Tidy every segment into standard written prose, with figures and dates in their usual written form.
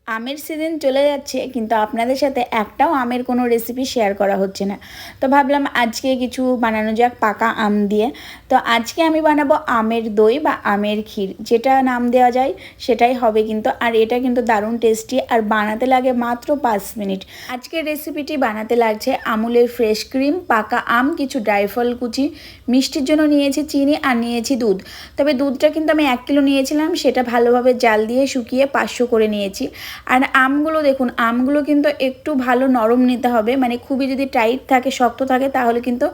আমের সিজন চলে যাচ্ছে কিন্তু আপনাদের সাথে একটাও আমের কোনো রেসিপি শেয়ার করা হচ্ছে না। তো ভাবলাম আজকে কিছু বানানো যাক পাকা আম দিয়ে। তো আজকে আমি বানাবো আমের দই বা আমের ক্ষীর, যেটা নাম দেওয়া যায় সেটাই হবে কিন্তু। আর এটা কিন্তু দারুণ টেস্টি আর বানাতে লাগে মাত্র 5 মিনিট। আজকের রেসিপিটি বানাতে লাগছে আমুলের ফ্রেশ ক্রিম, পাকা আম, কিছু ড্রাই ফল কুচি, মিষ্টির জন্য নিয়েছি চিনি আর নিয়েছি দুধ। তবে দুধটা কিন্তু আমি 1 কিলো নিয়েছিলাম, সেটা ভালোভাবে জাল দিয়ে শুকিয়ে 500 করে নিয়েছি। আর আমগুলো দেখুন, আমগুলো কিন্তু একটু ভালো নরম নিতে হবে, মানে খুবই যদি টাইট থাকে, শক্ত থাকে, তাহলে কিন্তু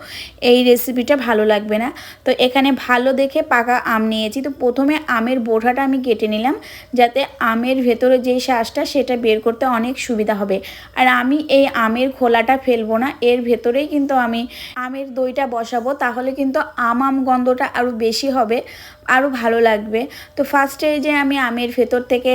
এই রেসিপিটা ভালো লাগবে না। তো এখানে ভালো দেখে পাকা আম নিয়েছি। তো প্রথমে আমের বোঁটাটা আমি কেটে নিলাম, যাতে আমের ভেতরে যেই শাঁসটা সেটা বের করতে অনেক সুবিধা হবে। আর আমি এই আমের খোলাটা ফেলবো না, এর ভেতরেই কিন্তু আমি আমের দইটা বসাবো, তাহলে কিন্তু আম গন্ধটা আরও বেশি হবে, আরও ভালো লাগবে। তো ফার্স্টে যে আমি আমের ভেতর থেকে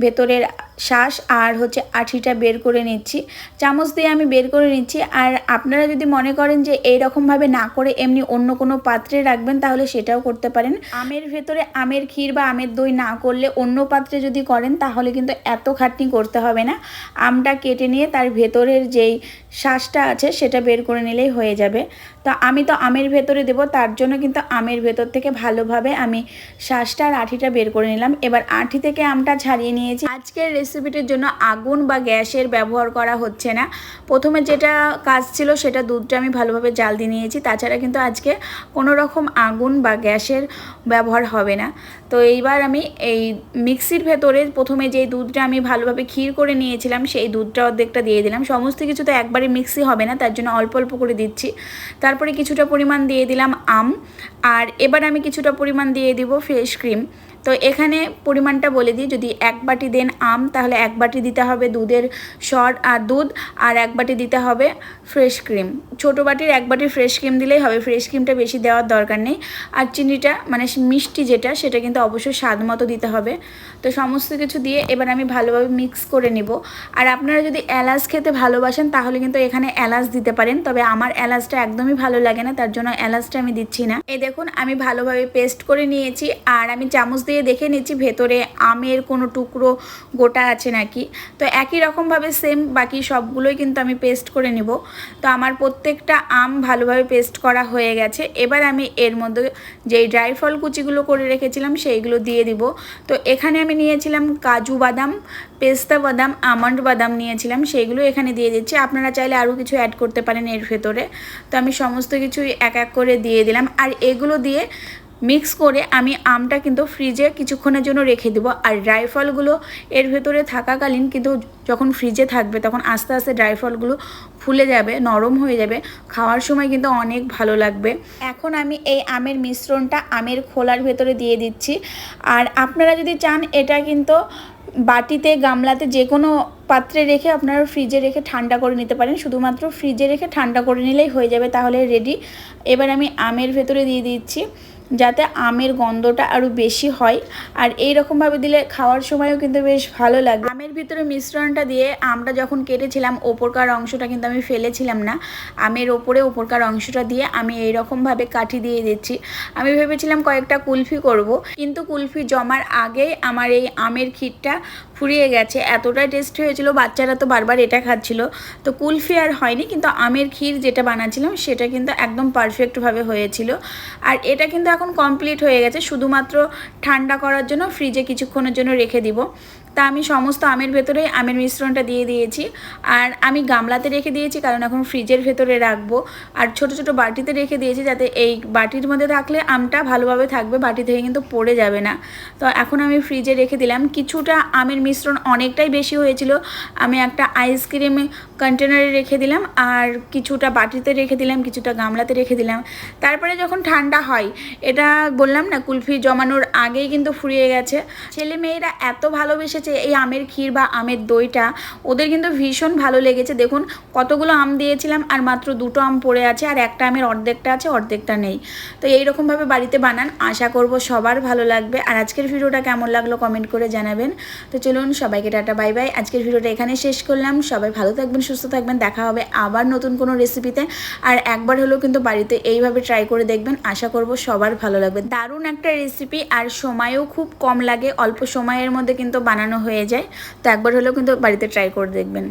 ভেতরের শাঁস আর আঠিটা বের করে নিচ্ছি, চামচ দিয়ে আমি বের করে নিচ্ছি। আর আপনারা যদি মনে করেন যে এই রকমভাবে না করে এমনি অন্য কোনো পাত্রে রাখবেন, তাহলে সেটাও করতে পারেন। আমের ভেতরে আমের ক্ষীর বা আমের দই না করলে অন্য পাত্রে যদি করেন, তাহলে কিন্তু এত খাটনি করতে হবে না। আমটা কেটে নিয়ে তার ভেতরের যেই শাঁসটা আছে সেটা বের করে নিলেই হয়ে যাবে। তো আমি তো আমের ভেতরে দেবো, তার জন্য কিন্তু আমের ভেতর থেকে ভালোভাবে আমি শাঁসটা আর আঠিটা বের করে নিলাম। এবার আঠি থেকে আমটা ছাড়িয়ে নিয়েছি। আজকের রেসিপিটির জন্য আগুন বা গ্যাসের ব্যবহার করা হচ্ছে না। প্রথমে যেটা কাজ ছিল সেটা দুধটা আমি ভালোভাবে জাল দিয়ে নিয়েছি, তাছাড়া কিন্তু আজকে কোনো রকম আগুন বা গ্যাসের ব্যবহার হবে না। তো এইবার আমি এই মিক্সির ভেতরে প্রথমে যেই দুধটা আমি ভালোভাবে ক্ষীর করে নিয়েছিলাম, সেই দুধটা অর্ধেকটা দিয়ে দিলাম। সমস্ত কিছু তো একবারে মিক্সি হবে না, তার জন্য অল্প অল্প করে দিচ্ছি। তারপরে কিছুটা পরিমাণ দিয়ে দিলাম আম, আর এবার আমি কিছুটা পরিমাণ দিয়ে দিব ফ্রেশ ক্রিম। তো এখানে পরিমাণটা বলে দিই, যদি 1 বাটি দেন আম, তাহলে 1 বাটি দিতে হবে দুধের সর আর দুধ, আর 1 বাটি দিতে হবে ফ্রেশ ক্রিম। ছোটো বাটির 1 বাটি ফ্রেশ ক্রিম দিলেই হবে, ফ্রেশ ক্রিমটা বেশি দেওয়ার দরকার নেই। আর চিনিটা মানে মিষ্টি যেটা, সেটা কিন্তু অবশ্যই স্বাদ মতো দিতে হবে। তো সমস্ত কিছু দিয়ে এবার আমি ভালোভাবে মিক্স করে নিব। আর আপনারা যদি এলাচ খেতে ভালোবাসেন, তাহলে কিন্তু এখানে এলাচ দিতে পারেন, তবে আমার এলাচটা একদমই ভালো লাগে না, তার জন্য এলাচটা আমি দিচ্ছি না। এই দেখুন আমি ভালোভাবে পেস্ট করে নিয়েছি। আর আমি চামচ দিয়ে দেখে নিচ্ছি ভেতরে আমের কোনো টুকরো গোটা আছে নাকি। তো একই রকমভাবে সেম বাকি সবগুলোই কিন্তু আমি পেস্ট করে নিব। তো আমার প্রত্যেকটা আম ভালোভাবে পেস্ট করা হয়ে গেছে। এবার আমি এর মধ্যে যেই ড্রাই ফল কুচিগুলো করে রেখেছিলাম সেইগুলো দিয়ে দিব। তো এখানে আমি নিয়েছিলাম কাজু বাদাম, পেস্তা বাদাম, আমন্ড বাদাম নিয়েছিলাম, সেইগুলো এখানে দিয়ে দিচ্ছি। আপনারা চাইলে আরও কিছু অ্যাড করতে পারেন এর ভেতরে। তো আমি সমস্ত কিছুই এক এক করে দিয়ে দিলাম। আর এগুলো দিয়ে মিক্স করে আমি আমটা কিন্তু ফ্রিজে কিছুক্ষণের জন্য রেখে দেবো। আর ড্রাই ফলগুলো এর ভেতরে থাকাকালীন কিন্তু যখন ফ্রিজে থাকবে, তখন আস্তে আস্তে ড্রাই ফলগুলো ফুলে যাবে, নরম হয়ে যাবে, খাওয়ার সময় কিন্তু অনেক ভালো লাগবে। এখন আমি এই আমের মিশ্রণটা আমের খোলার ভেতরে দিয়ে দিচ্ছি। আর আপনারা যদি চান, এটা কিন্তু বাটিতে, গামলাতে, যে কোনো পাত্রে রেখে আপনারা ফ্রিজে রেখে ঠান্ডা করে নিতে পারেন। শুধুমাত্র ফ্রিজে রেখে ঠান্ডা করে নিলেই হয়ে যাবে, তাহলে রেডি। এবার আমি আমের ভেতরে দিয়ে দিচ্ছি, যাতে আমের গন্ধটা আরও বেশি হয়। আর এই রকমভাবে দিলে খাওয়ার সময়ও কিন্তু বেশ ভালো লাগে। আমের ভিতরে মিশ্রণটা দিয়ে আমটা যখন কেটেছিলাম, ওপরকার অংশটা কিন্তু আমি ফেলেছিলাম না। আমের ওপরে ওপরকার অংশটা দিয়ে আমি এই রকমভাবে কাঠি দিয়ে দিচ্ছি। আমি ভেবেছিলাম কয়েকটা কুলফি করব, কিন্তু কুলফি জমার আগেই আমার এই আমের ক্ষীরটা ফুরিয়ে গেছে। এতটাই টেস্ট হয়েছিল, বাচ্চারা তো বারবার এটা খাচ্ছিল। তো কুলফি আর হয়নি, কিন্তু আমের ক্ষীর যেটা বানাচ্ছিলাম সেটা কিন্তু একদম পারফেক্টভাবে হয়েছিল। আর এটা কিন্তু এখন কমপ্লিট হয়ে গেছে, শুধুমাত্র ঠান্ডা করার জন্য ফ্রিজে কিছুক্ষণের জন্য রেখে দিব। তা আমি সমস্ত আমের ভেতরে আমের মিশ্রণটা দিয়ে দিয়েছি। আর আমি গামলাতে রেখে দিয়েছি, কারণ এখন ফ্রিজের ভেতরে রাখবো। আর ছোট ছোট বাটিতে রেখে দিয়েছি, যাতে এই বাটির মধ্যে থাকলে আমটা ভালোভাবে থাকবে, বাটি থেকে কিন্তু পড়ে যাবে না। তো এখন আমি ফ্রিজে রেখে দিলাম। কিছুটা আমের মিশ্রণ অনেকটাই বেশি হয়েছিল, আমি একটা আইসক্রিম কন্টেনারে রেখে দিলাম, আর কিছুটা বাটিতে রেখে দিলাম, কিছুটা গামলাতে রেখে দিলাম। তারপরে যখন ঠান্ডা হয়, এটা বললাম না, কুলফি জমানোর আগেই কিন্তু ফুরিয়ে গেছে। ছেলে মেয়েরা এত ভালোবেসেছে এই আমের ক্ষীর বা আমের দইটা, ওদের কিন্তু ভীষণ ভালো লেগেছে। দেখুন কতগুলো আম দিয়েছিলাম, আর মাত্র 2টো আম পড়ে আছে, আর একটা আমের অর্ধেকটা আছে, অর্ধেকটা নেই। তো এইরকমভাবে বাড়িতে বানান, আশা করব সবার ভালো লাগবে। আর আজকের ভিডিওটা কেমন লাগলো কমেন্ট করে জানাবেন। তো চলুন, সবাইকে টাটা, বাই বাই। আজকের ভিডিওটা এখানে শেষ করলাম। সবাই ভালো থাকবেন, সুস্থ থাকবেন, দেখা হবে আবার নতুন কোনো রেসিপিতে। আর একবার হলেও কিন্তু বাড়িতে এইভাবে ট্রাই করে দেখবেন, আশা করব সবার ভালো লাগবে। দারুণ একটা রেসিপি, আর সময়ও খুব কম লাগে, অল্প সময়ের মধ্যে কিন্তু বানানো বানানো হয়ে যায়। তো একবার হলেও কিন্তু বাড়িতে ট্রাই করে দেখবেন।